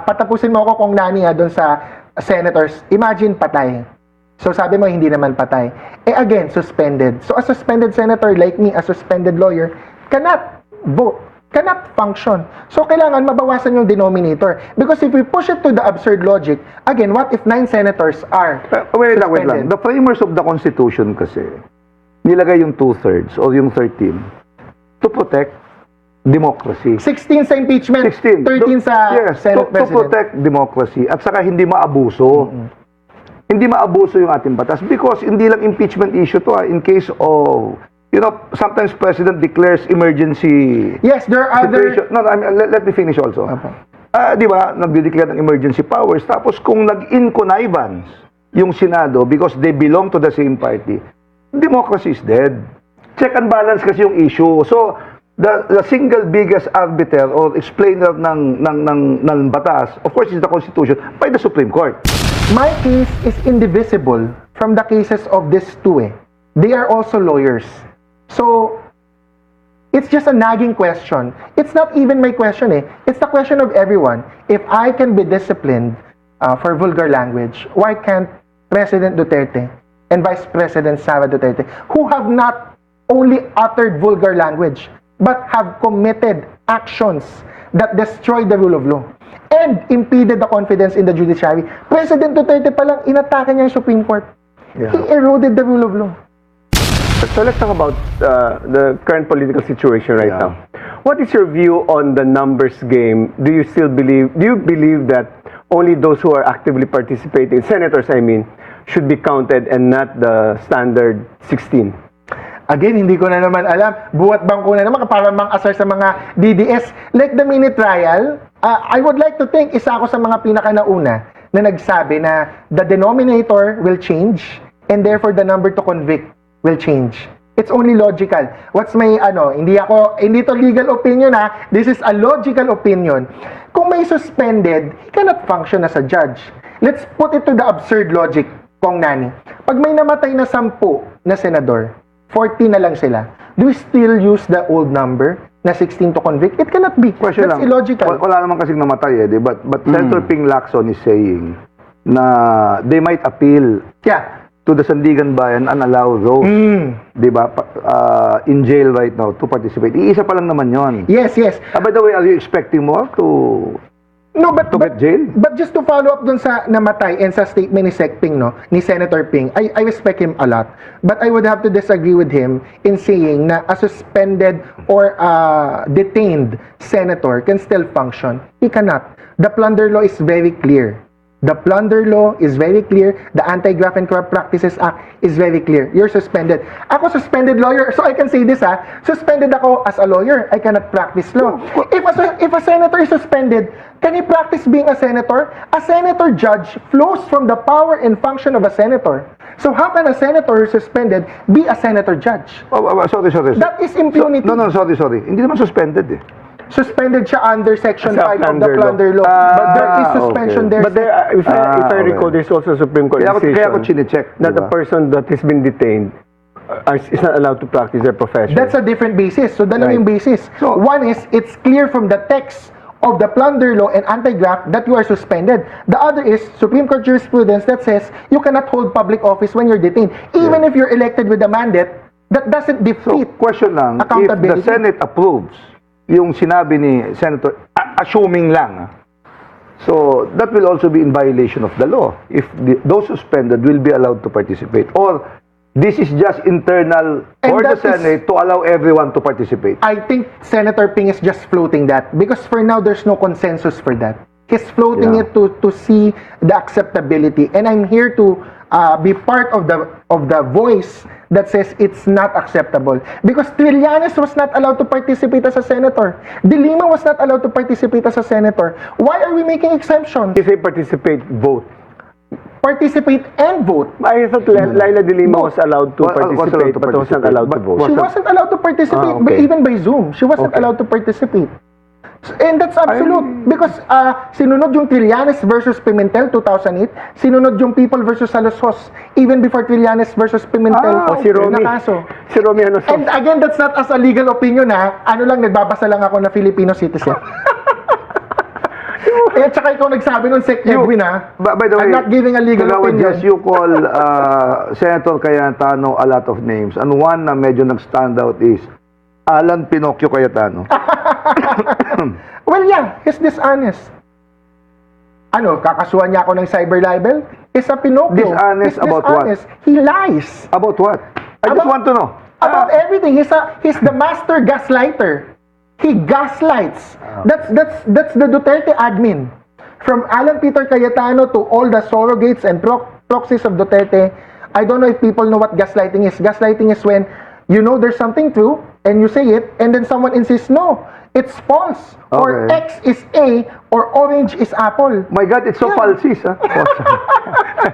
patapusin mo ako kung nani doon sa senators. Imagine patay. So sabi mo hindi naman patay. Again, suspended. So a suspended senator like me, a suspended lawyer, cannot vote, cannot function. So kailangan mabawasan yung denominator. Because if we push it to the absurd logic, again, what if 9 senators are Wait suspended? lang. The framers of the Constitution kasi, nilagay yung 2/3 or yung 13 to protect democracy. 16 sa impeachment, 16. 13 sa Yes, Senate to President. protect democracy at saka hindi maabuso. Hindi maabuso yung ating batas because hindi lang impeachment issue to in case of, you know, sometimes President declares emergency Yes, there are other... situation. No, let me finish also. Opo. Di ba, nagde-declare ng emergency powers tapos kung nag-in connivance yung Senado because they belong to the same party, democracy is dead. Check and balance kasi yung issue. So, the single biggest arbiter or explainer ng batas, of course, is the Constitution by the Supreme Court. My case is indivisible from the cases of these two. They are also lawyers. So, it's just a nagging question. It's not even my question. It's the question of everyone. If I can be disciplined for vulgar language, why can't President Duterte and Vice President Sara Duterte, who have not only uttered vulgar language, but have committed actions that destroy the rule of law and impeded the confidence in the judiciary. President Duterte pa lang, inatake niya yung Supreme Court. Yeah. He eroded the rule of law. So let's talk about the current political situation right Yeah. now. What is your view on the numbers game? Do you believe that only those who are actively participating, senators I mean, should be counted and not the standard 16? Again, hindi ko na naman alam. Buwat bangko na naman para mang-asar sa mga DDS. Like the mini trial, I would like to think isa ako sa mga pinakanauna na nagsabi na the denominator will change and therefore the number to convict will change. It's only logical. What's my, hindi to legal opinion this is a logical opinion. Kung may suspended, he cannot function as a judge. Let's put it to the absurd logic, Kong Nani. Pag may namatay na 10 na senador, 40 na lang sila. Do we still use the old number na 16 to convict? It cannot be. Question That's lang. illogical. Wala naman kasing namatay But Senator Ping Lacson is saying na they might appeal Yeah. to the Sandigan Bayan and allow those, di ba, in jail right now to participate. Iisa pa lang naman yon. Yes. By the way, are you expecting more to No, but get jail? But just to follow up dun sa namatay and sa statement ni Sec Ping, ni Senator Ping, I respect him a lot. But I would have to disagree with him in saying na a suspended or detained senator can still function. He cannot. The plunder law is very clear. The plunder law is very clear. The Anti-Graft and Corrupt Practices Act is very clear. You're suspended. Ako suspended lawyer, so I can say this suspended ako as a lawyer. I cannot practice law. If a senator is suspended, can he practice being a senator? A senator judge flows from the power and function of a senator. So how can a senator who's suspended be a senator judge? Sorry. That is impunity. No, sorry. Hindi naman suspended Suspended siya under Section Sa 5 of the plunder plunder law. But there is suspension okay. there. But there, if I okay. recall, there's also a Supreme Court Kaya decision ako chinecheck, that diba? the person that has been detained is not allowed to practice their profession. That's a different basis. So, dalawang basis. So- one is, it's clear from the text of the plunder law and anti-graft that you are suspended. The other is Supreme Court jurisprudence that says you cannot hold public office when you're detained. Even if you're elected with a mandate, that doesn't So, defeat question lang, if accountability. the Senate approves yung sinabi ni Senator, assuming lang, so that will also be in violation of the law if those suspended will be allowed to participate. Or this is just internal And for the that is- Senate to allow everyone to participate. I think Senator Ping is just floating that because for now there's no consensus for that. He's floating Yeah. it to see the acceptability, and I'm here to be part of the voice that says it's not acceptable because Trillanes was not allowed to participate as a senator. De Lima was not allowed to participate as a senator. Why are we making exemptions? If they participate, vote. Participate and vote. I thought Laila De Lima was allowed to Was allowed participate, to but was not participate. allowed to But vote. She wasn't allowed to participate, Ah, okay. even by Zoom. She wasn't Okay. allowed to participate. And that's absolute. Because sinunod yung Trillanes versus Pimentel 2008, sinunod yung People versus Salosos, even before Trillanes versus Pimentel O si Romy. na kaso. Si Romy ano And again, that's not as a legal opinion Ano lang, nagbabasa lang ako na Filipino citizen. Eh, tsaka ikaw nagsabi nun, Sec Edwin, ha? By the way, I'm not giving a legal Kagawad opinion. Jess, you call Senator Cayetano a lot of names. And one na medyo nag-stand out is Alan Pinocchio Cayetano. Well, yeah, he's dishonest. Ano, kakasuhan niya ako ng cyber libel? He's a Pinocchio. Dishonest He's about what? dishonest. He lies. About what? I just About- want to know. About everything. He's the master gaslighter. He gaslights. That's the Duterte admin. From Alan Peter Cayetano to all the surrogates and proxies of Duterte. I don't know if people know what gaslighting is. Gaslighting is when you know there's something true and you say it and then someone insists, no, it's false. Or Okay. X is A or orange is apple. My God, it's so Yeah. falsis, ha?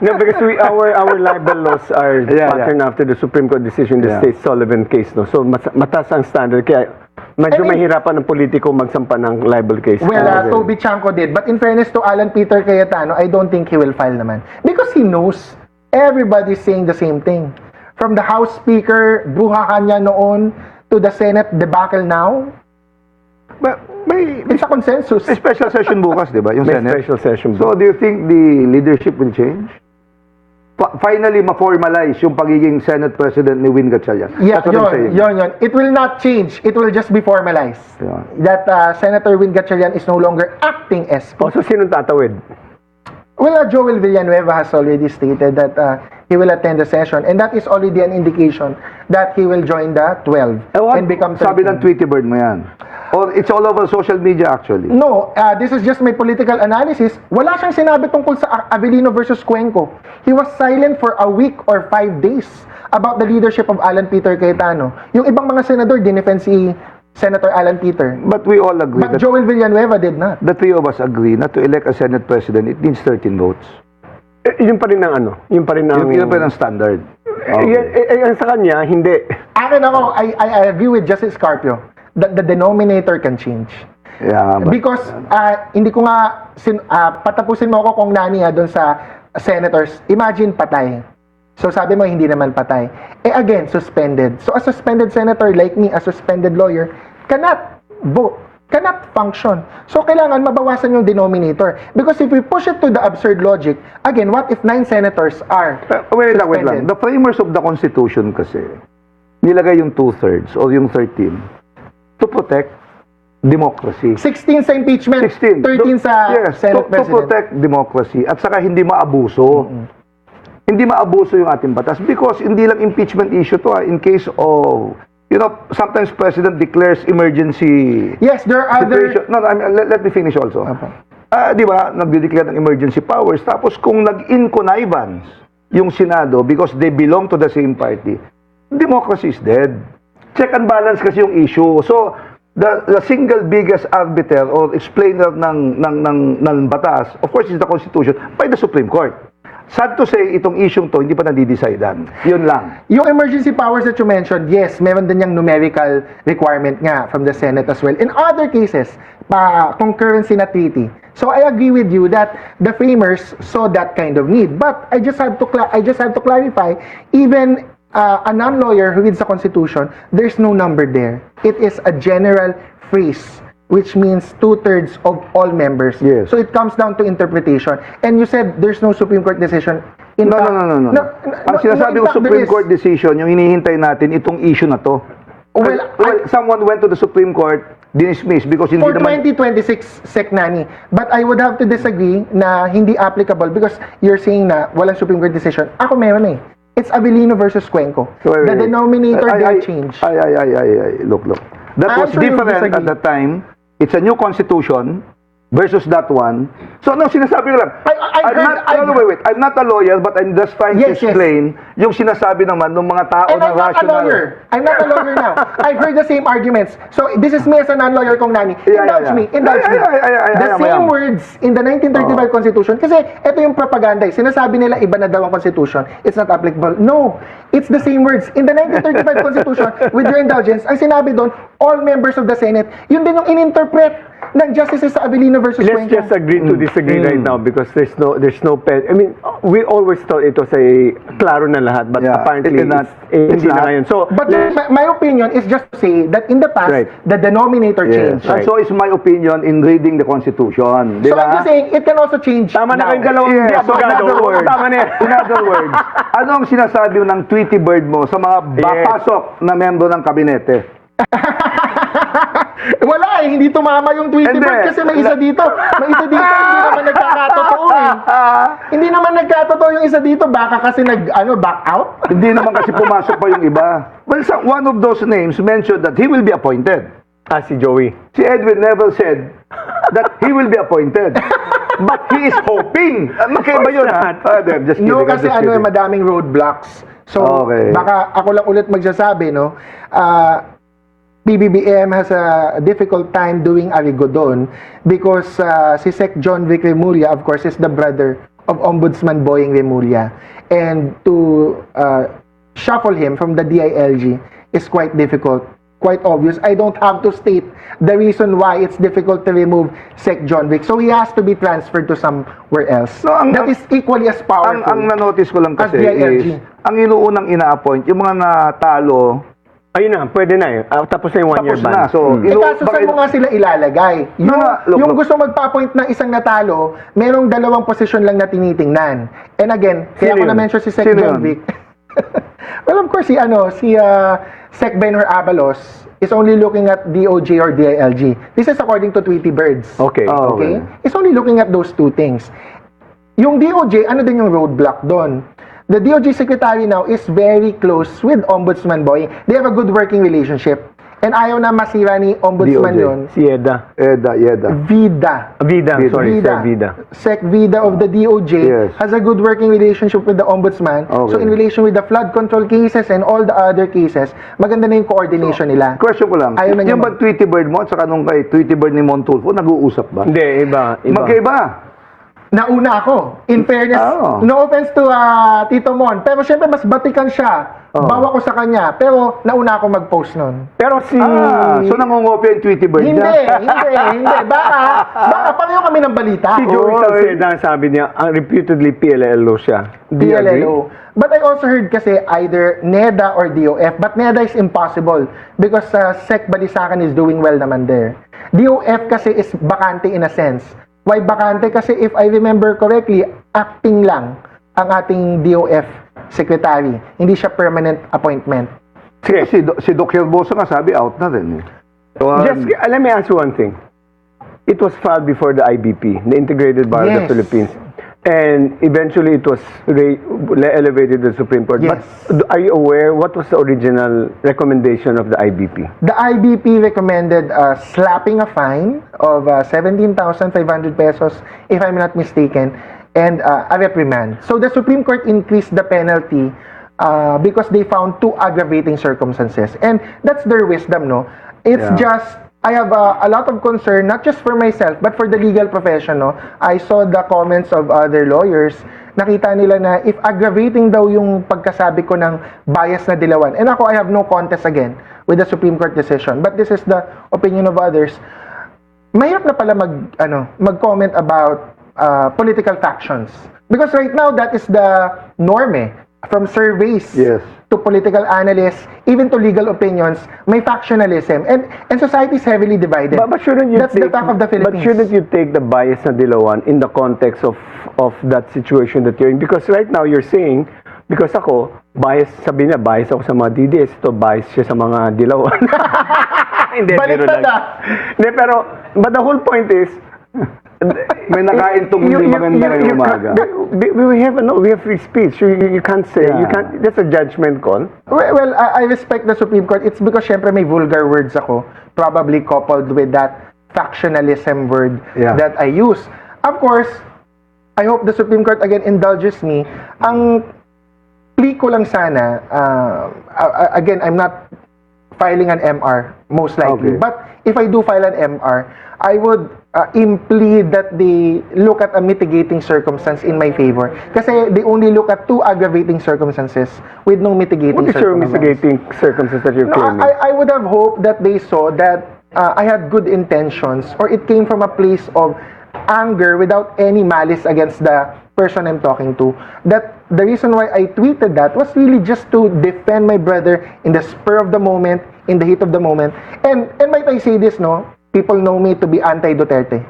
No, because our libel laws are Yeah, patterned after the Supreme Court decision, the Yeah. State Sullivan case, no. So mataas ang standard, kaya medyo I mean- mahirapan ng politiko magsampa ng libel case. Well, Toby Chanco did. But in fairness to Alan Peter Cayetano, I don't think he will file naman. Because he knows everybody's saying the same thing. From the House Speaker, bruhahan niya noon, to the Senate debacle now, But may it's a consensus. special session bukas, di ba? Yung May Senate. special session. So, do you think the leadership will change? Finally, ma-formalize yung pagiging Senate President ni Win Gatchalian. Yeah, That's what I'm saying. yun. It will not change. It will just be formalized. Yeah. That Senator Win Gatchalian is no longer acting as... Also, sinong tatawid? Well, Joel Villanueva has already stated that he will attend the session. And that is already an indication that he will join the 12 and become 13. Sabi ng Tweety Bird mo yan. Or it's all over social media actually. No, this is just my political analysis. Wala siyang sinabi tungkol sa Avellino versus Cuenco. He was silent for a week or 5 days about the leadership of Alan Peter Cayetano. Yung ibang mga senador, dinefend si Senator Alan Peter. But we all agree But that Joel Villanueva did not. the three of us agree na to elect a Senate President, it needs 13 votes. Yun pa rin ang ano? Yun pa rin ang... Yun pa ng standard. Ang sa kanya, hindi. Akin ako, I agree with Justice Carpio that the denominator can change. Yeah, but, Because hindi ko nga patapusin mo ako kung nani doon sa senators. Imagine patay. So sabi mo hindi naman patay. Eh again, suspended. So a suspended senator like me, a suspended lawyer, cannot vote, cannot function. So kailangan mabawasan yung denominator. Because if we push it to the absurd logic, again, what if 9 senators are wait lang. suspended? The framers of the Constitution kasi, nilagay yung 2/3 or yung 13 to protect democracy. 16 sa impeachment, 16. 13 sa Yes, Senate to President. protect democracy at saka hindi maabuso. Hindi maabuso yung ating batas because hindi lang impeachment issue to in case of, you know, sometimes President declares emergency Yes, there are other... situation. No, let me finish also. Apa. Di ba, nagdideclare ng emergency powers tapos kung nag-in connivance yung Senado because they belong to the same party, democracy is dead. Check and balance kasi yung issue. So, the single biggest arbiter or explainer ng batas, of course, is the Constitution by the Supreme Court. Sad to say, itong isyong to, hindi pa nadidecidean. Yun lang. Yung emergency powers that you mentioned, yes, meron din yung numerical requirement nga from the Senate as well. In other cases, concurrency na treaty. So I agree with you that the framers saw that kind of need. But I just had to clarify, even a non-lawyer who reads the Constitution, there's no number there. It is a general phrase, which means 2/3 of all members. Yes. So it comes down to interpretation. And you said there's no Supreme Court decision. In No. fact- Ang sinasabi in ko fact, there Supreme is. Court decision, yung hinihintay natin, itong issue na to. Well, Someone went to the Supreme Court, dinismiss because hindi For naman... 2026, Sec Nani. But I would have to disagree na hindi applicable because you're saying na walang Supreme Court decision. Ako meron eh. It's Avellino versus Cuenco. Wait. The denominator didn't change. Look. That I'm was sure you different disagree. at the time. It's a new constitution versus that one. So, no, sinasabi ko lang. Wait. I'm not a lawyer, but I'm just trying to Yes, yes. explain yung sinasabi naman ng mga tao And na I'm not a rational. lawyer. I'm not a lawyer now. I've heard the same arguments. So this is me as a non-lawyer kong Nani. Indulge me. The same words in the 1935 Constitution. Kasi ito yung propaganda. Sinasabi nila iba na daw ang Constitution. It's not applicable. No. It's the same words. In the 1935 Constitution, with your indulgence, ang sinabi doon, all members of the Senate, yun din yung ininterpret ng justices sa Avellino versus Let's Cuenco. just agree to disagree right now because there's no I mean, we always thought it was a klaro na lahat, but Yeah, apparently it's not. hindi It's na not. ngayon. So, But my opinion is just to say that in the past, Right. the denominator Yes. changed. And so is my opinion in reading the Constitution. Di So I'm ba? just saying, it can also change tama na now. kayong dalawang Yeah, so in abogado. other words, Tama na yan. in other words, ano ang sinasabi ng Tweety Bird mo sa mga papasok na membro ng kabinete? Wala eh, hindi tumama yung Tweety Hindi. Bird kasi may isa dito. May isa dito, hindi naman nagkakatotoo eh. Hindi naman nagkatotoo yung isa dito, baka kasi back out. Hindi naman kasi pumasok pa yung iba. Well, one of those names mentioned that he will be appointed. Si Joey. Si Edwin Neville said that he will be appointed. But he is hoping. Magkaiba yun, ha? Just kidding. No, I'm kasi just kidding. madaming roadblocks. So, Okay. baka ako lang ulit magsasabi, no? PBBM has a difficult time doing Arigodon because si Sec John Vic Remulla, of course, is the brother of Ombudsman Boying Remulla. And to shuffle him from the DILG is quite difficult, quite obvious. I don't have to state the reason why it's difficult to remove Sec John Vic. So he has to be transferred to somewhere else. No, That is equally as powerful. Ang na-notice ko lang kasi As DILG. is, ang inuunang ina-appoint, yung mga natalo, Ayun na, pwede na eh. Tapos na yung one-year tapos ban. na. So, Kaso saan mo nga sila ilalagay? Yung, No, look, yung look. gusto magpa-appoint ng isang natalo, merong dalawang posisyon lang na tinitingnan. And again, kaya Sino ko yun? na-mention si Sec Sino John yun? Vic. Well, of course, si Sec Benhur Abalos is only looking at DOJ or DILG. This is according to Tweety Birds. Okay. Oh, Okay? It's only looking at those two things. Yung DOJ, ano din yung roadblock doon? The DOJ secretary now is very close with Ombudsman Boying. They have a good working relationship. And ayaw na masira ni Ombudsman DOJ. yun. Si Eda. Yeda. Vida. Vida, sorry, Sir Vida. Sec Vida of the DOJ Yes. has a good working relationship with the Ombudsman. Okay. So in relation with the flood control cases and all the other cases, maganda na yung coordination nila. Question ko lang, Ayaw na niya yung ba Tweety Bird mo at saka nung kay Tweety Bird ni Montulfo, nag-uusap ba? Hindi, iba. Magkaiba. Nauna ako. In fairness, Oh. no offense to Tito Mon, pero syempre mas batikan siya. Oh. Bawa ko sa kanya. Pero nauna ako mag-post nun. Pero si... So nangungopia yung Tweety Bird Hindi, niya? hindi. Baka pareho kami ng balita. Si Joey Salceda, sabi niya, reputedly PLLO siya. Do you agree? PLLO. But I also heard kasi either NEDA or DOF. But NEDA is impossible because Sec Balisacan is doing well naman there. DOF kasi is bakante in a sense. Why bakante? Kasi if I remember correctly, acting lang ang ating DOF secretary. Hindi siya permanent appointment. Sige. Si Doc Herboso nga sabi out na rin. So, Just, let me ask you one thing. It was filed before the IBP, the Integrated Bar of the Yes. Philippines. And eventually it was elevated to the Supreme Court. Yes. But are you aware what was the original recommendation of the IBP? The IBP recommended slapping a fine of 17,500 pesos, if I'm not mistaken, and a reprimand. So the Supreme Court increased the penalty because they found two aggravating circumstances. And that's their wisdom, no? It's Yeah. just, I have a lot of concern, not just for myself, but for the legal profession, no? I saw the comments of other lawyers. Nakita nila na if aggravating daw yung pagkasabi ko ng bias na dilawan. And ako, I have no contest again with the Supreme Court decision. But this is the opinion of others. Mahirap na pala mag-comment about political factions. Because right now, that is the norm eh. From surveys Yes. to political analysts, even to legal opinions, may factionalism. And society is heavily divided. But shouldn't you That's the fact of the But Philippines. shouldn't you take the bias na dilawan in the context of that situation that you're in? Because right now you're saying, because ako, bias, sabi niya, bias ako sa mga DDS, ito bias siya sa mga dilawan. Hindi, Baliktad biro lang. Hindi, pero, but the whole point is, may nakain tong hindi maganda ngayong umaga. we have free speech. You can't say, Yeah. you can't, that's a judgment call. Well, I respect the Supreme Court. It's because syempre may vulgar words ako, probably coupled with that factionalism word Yeah. that I use. Of course, I hope the Supreme Court again indulges me. Ang plea ko lang sana, again, I'm not filing an MR, most likely. Okay. But if I do file an MR, I would implead that they look at a mitigating circumstance in my favor. Kasi they only look at two aggravating circumstances with no mitigating What is your circumstance. mitigating circumstance that you're No, claiming? I would have hoped that they saw that I had good intentions or it came from a place of anger, without any malice against the person I'm talking to. That the reason why I tweeted that was really just to defend my brother in the spur of the moment, in the heat of the moment. And might I say this, no? People know me to be anti-Duterte.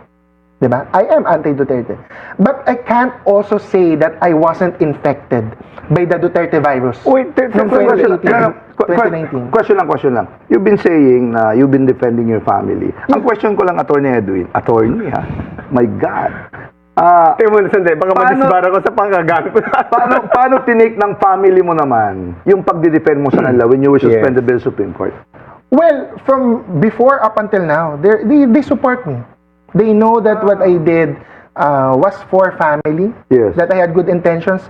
Diba? I am anti-Duterte. But I can't also say that I wasn't infected by the Duterte virus. Wait, Noong 2018, 2019. Question lang. You've been saying na you've been defending your family. Ang question ko lang, Attorney Edwin. Attorney, ha? My God. Eh, muna sandali, baka madisbara ko sa panggagamit ko. paano tinake ng family mo naman yung pagdi-defend mo sa kanila when you were suspended by the Supreme Court? Well, from before up until now, they support me. They know that what I did was for family, Yes. that I had good intentions.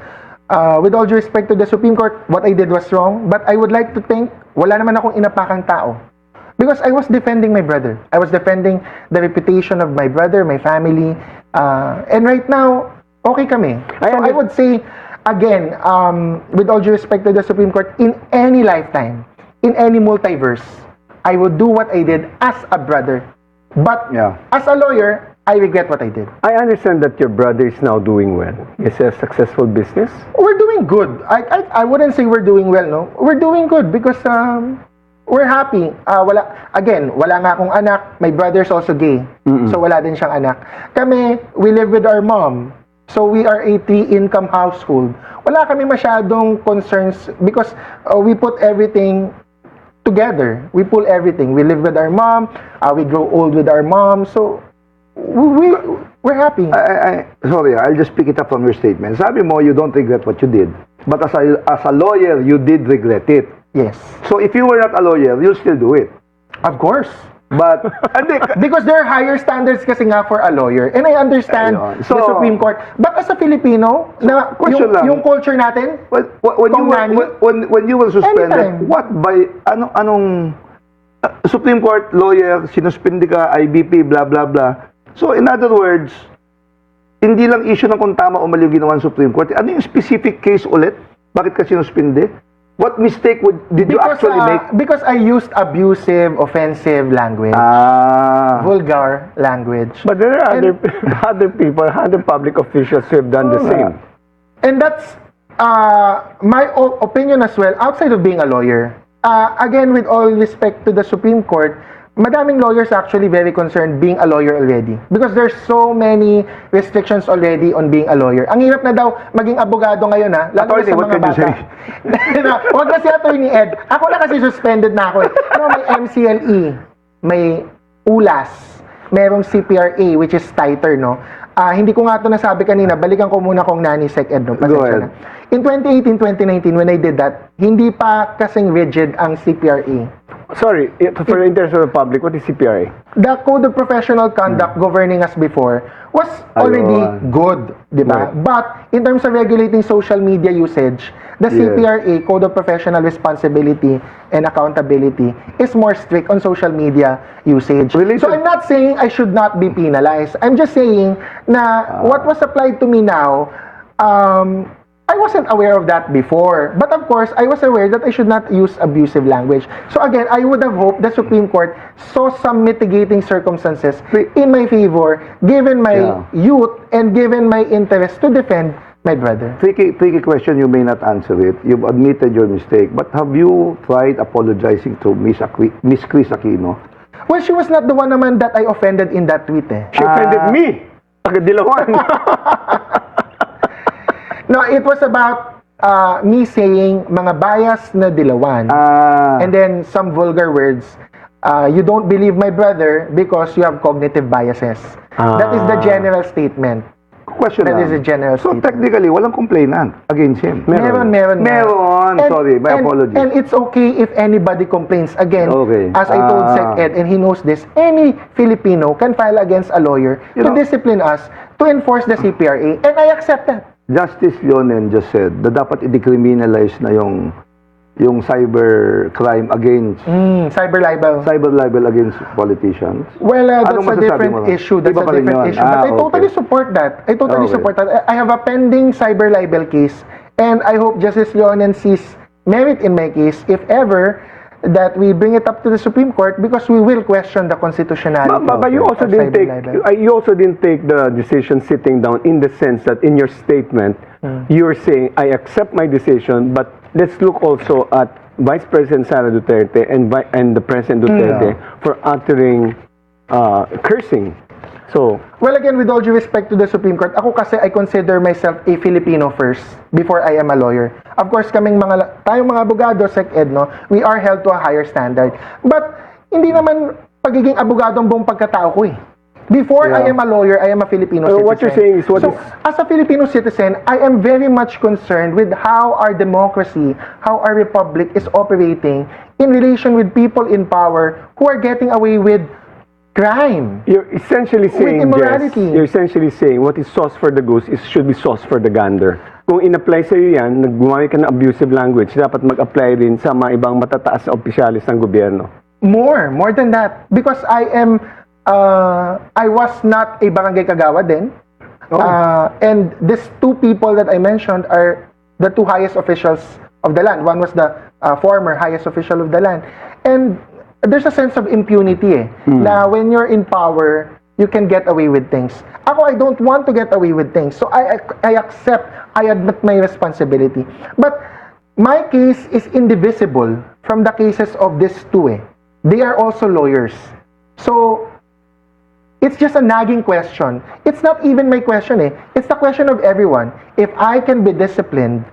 With all due respect to the Supreme Court, what I did was wrong, but I would like to think, wala naman akong inapakang tao. Because I was defending my brother. I was defending the reputation of my brother, my family, and right now, okay kami. So I would say, again, with all due respect to the Supreme Court, in any lifetime, in any multiverse, I would do what I did as a brother. But Yeah. as a lawyer, I regret what I did. I understand that your brother is now doing well. It's a successful business. We're doing good. I wouldn't say we're doing well, no? We're doing good because we're happy. Wala nga akong anak. My brother's also gay. So wala din siyang anak. Kami, we live with our mom. So we are a 3-income household. Wala kami masyadong concerns because we put everything together. We pull everything. We live with our mom. We grow old with our mom. So we're happy. Sorry, I'll just pick it up from your statement. Sabi mo, you don't regret what you did. But as a lawyer, you did regret it. Yes. So if you were not a lawyer, you'll still do it. Of course. But, hindi, Because there are higher standards kasi nga for a lawyer. And I understand Ayun. the Supreme Court. But as a Filipino, na question lang. yung culture natin, when you were suspended, Anytime. what by, anong, Supreme Court lawyer, sinuspindi ka, IBP, blah, blah, blah. So, in other words, hindi lang issue ng kung tama o mali yung ginawa ng Supreme Court. Ano yung specific case ulit? Bakit ka sinuspindi? What mistake did you actually make? Because I used abusive, offensive language. Vulgar language. But there are other people, other public officials who have done the same. And that's my opinion as well, outside of being a lawyer. Again, with all respect to the Supreme Court, madaming lawyers actually very concerned being a lawyer already. Because there's so many restrictions already on being a lawyer. Ang hirap na daw maging abogado ngayon, ha? Lalo na sa What mga can you bata. Huwag na si Attorney Ed. Ako na kasi suspended na ako. Pero may MCLE, may ULAS, merong CPRA, which is tighter, no? Hindi ko nga ito nasabi kanina, balikan ko muna kung nani Sec Ed, no? Go ahead. In 2018, 2019, when I did that, hindi pa kasing rigid ang CPRA. Sorry, for the interest of the public, what is CPRA? The Code of Professional Conduct governing us before was already Ayun. good, di ba? Right. But in terms of regulating social media usage, the Yes. CPRA, Code of Professional Responsibility and Accountability, is more strict on social media usage. Related- So I'm not saying I should not be penalized. I'm just saying na what was applied to me now, I wasn't aware of that before. But of course, I was aware that I should not use abusive language. So again, I would have hoped the Supreme Court saw some mitigating circumstances in my favor, given my Yeah. youth and given my interest to defend my brother. Tricky question, you may not answer it. You've admitted your mistake. But have you tried apologizing to Miss Chris Aquino? Well, she was not the one naman that I offended in that tweet, eh. She offended me. Pagkadilawan. No, it was about me saying mga bias na dilawan. And then some vulgar words. You don't believe my brother because you have cognitive biases. That is the general statement. Question That lang. is a general So statement. technically, walang complainant against him. Meron. Sorry, my apologies. And it's okay if anybody complains. Again, Okay. as I told Sec Ed, and he knows this, any Filipino can file against a lawyer You to know- discipline us, to enforce the CPRA, and I accept that. Justice Leonen just said na dapat i-decriminalize na yung cyber crime against Cyber libel. against politicians. Well, that's Anong a masasabi different mo? issue. That's Iba a pa rin different yun. issue. But I Okay. totally support that. I totally Okay. support that. I have a pending cyber libel case, and I hope Justice Leonen sees merit in my case if ever that we bring it up to the Supreme Court because we will question the constitutionality. But you also of didn't cyber take libel. you also didn't take the decision sitting down, in the sense that in your statement you're saying, I accept my decision, but let's look also at Vice President Sara Duterte and the President Duterte for uttering cursing. So, Well, again, with all due respect to the Supreme Court, ako kasi I consider myself a Filipino first before I am a lawyer. Of course, tayong mga abogado, Sec Ed, no, we are held to a higher standard. But, hindi naman pagiging abogado ang buong pagkatao ko eh. Before I am a lawyer, I am a Filipino citizen. what you're saying is As a Filipino citizen, I am very much concerned with how our democracy, how our republic is operating in relation with people in power who are getting away with crime. you're essentially saying, immorality. you're essentially saying what is sauce for the goose should be sauce for the gander. Kung in-apply sa iyo yan, gumamit ka ng abusive language, dapat mag-apply rin sa mga ibang matataas na opisyalis ng gobyerno. More than that. Because I was not a barangay kagawad then. And these two people that I mentioned are the two highest officials of the land. One was the former highest official of the land. And there's a sense of impunity na when you're in power, you can get away with things. Ako, I don't want to get away with things. So I accept, I admit my responsibility. But my case is indivisible from the cases of these two. They are also lawyers. So, it's just a nagging question. It's not even my question. It's the question of everyone. If I can be disciplined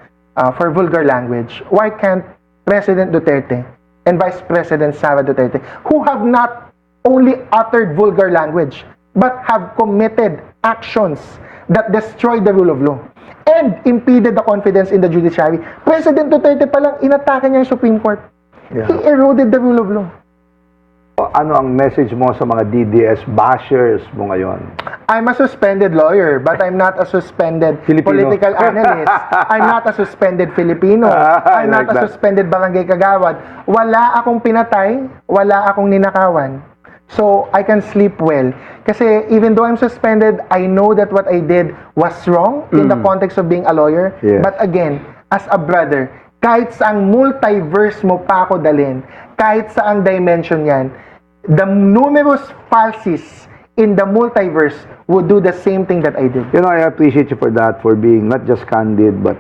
for vulgar language, why can't President Duterte and Vice President Sara Duterte, who have not only uttered vulgar language, but have committed actions that destroyed the rule of law and impeded the confidence in the judiciary. President Duterte pa lang, inatake niya yung Supreme Court. Yeah. He eroded the rule of law. Ano ang message mo sa mga DDS bashers mo ngayon? I'm a suspended lawyer, but I'm not a suspended Filipino. political analyst. I'm not a suspended Filipino. I I'm not like a that. suspended barangay kagawad. Wala akong pinatay, wala akong ninakawan. So, I can sleep well. Kasi even though I'm suspended, I know that what I did was wrong in the context of being a lawyer. Yes. But again, as a brother, kahit saang multiverse mo pa ako dalhin, kahit saang dimension yan, the numerous falsies in the multiverse would do the same thing that I did. You know, I appreciate you for that, for being not just candid, but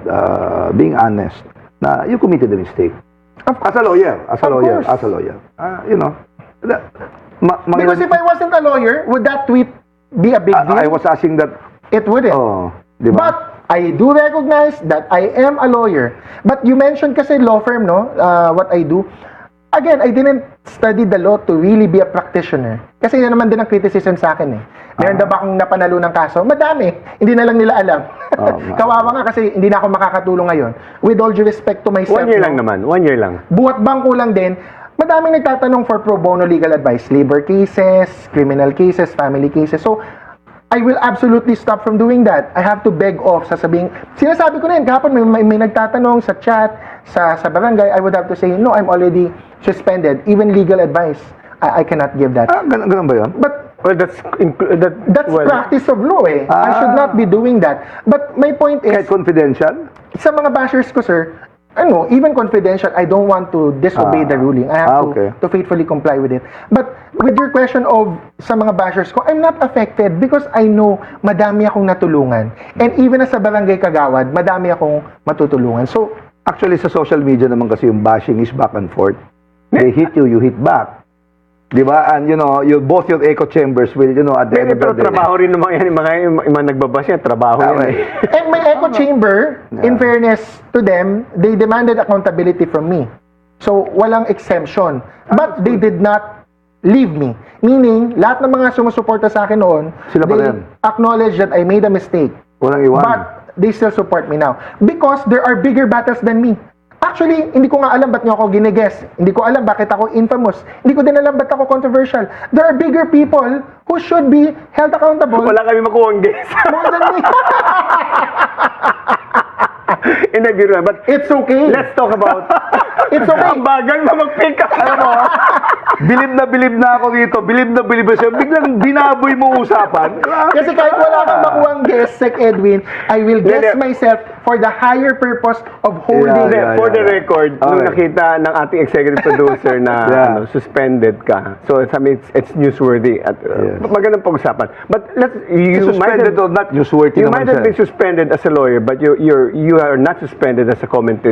being honest. Na you committed a mistake. As a lawyer, Of course. You know, Because if I wasn't a lawyer, would that tweet be a big deal? I was asking that, It wouldn't. di ba? But I do recognize that I am a lawyer. But you mentioned kasi law firm, no? What I do. Again, I didn't study the law to really be a practitioner. Kasi yan naman din ang criticism sa akin eh. Meron na ba akong napanalo ng kaso? Madami. Hindi na lang nila alam. Kawawa nga kasi hindi na ako makakatulong ngayon. With all due respect to myself. 1 year no? lang naman, 1 year lang. Buhat bangko lang din, madaming nagtatanong for pro bono legal advice. Labor cases, criminal cases, family cases. So, I will absolutely stop from doing that. I have to beg off. Sinasabi ko na yun, kahapon may nagtatanong sa chat, sa barangay, I would have to say, no, I'm already suspended. Even legal advice, I cannot give that. Ganun ba yun? But Well, that's practice of law eh. I should not be doing that. But my point is, Kahit confidential? sa mga bashers ko, sir, even confidential, I don't want to disobey the ruling. I have to faithfully comply with it. But with your question of sa mga bashers ko, I'm not affected because I know madami akong natulungan. And even as a barangay kagawad, madami akong matutulungan. So, Actually, sa social media naman kasi yung bashing is back and forth. They hit you, you hit back. Di ba? And both your echo chambers will, at the end of the pero day. trabaho rin naman yan, yung mga nagbabas yan, trabaho yan eh. and my echo chamber, in fairness to them, they demanded accountability from me. So, walang exemption. But they did not leave me. Meaning, lahat ng mga sumusuporta sa akin noon, Sila pa they rin. acknowledge that I made a mistake. Walang iwan. But they still support me now. Because there are bigger battles than me. Actually, hindi ko nga alam ba't niyo ako giniguess. Hindi ko alam bakit ako infamous. Hindi ko din alam ba't ako controversial. There are bigger people who should be held accountable. Wala kami makuha ang guess. More than me. But It's okay. let's talk about It's okay. ang bagal na mag-pick up. Bilib na ako dito. Bilib na siya. Biglang binaboy mo usapan. Kasi kahit wala kang makuhang guess, Sec Edwin, I will guess Hindi. myself for the higher purpose of holding Yeah, For the record, nung Okay. nakita ng ating executive producer na Yeah. suspended ka, so I mean, it's newsworthy at Yes. magandang pag-usapan. But you might Suspended have, or not, newsworthy you naman might have siya. been suspended as a lawyer, but you are not suspended as a commentator.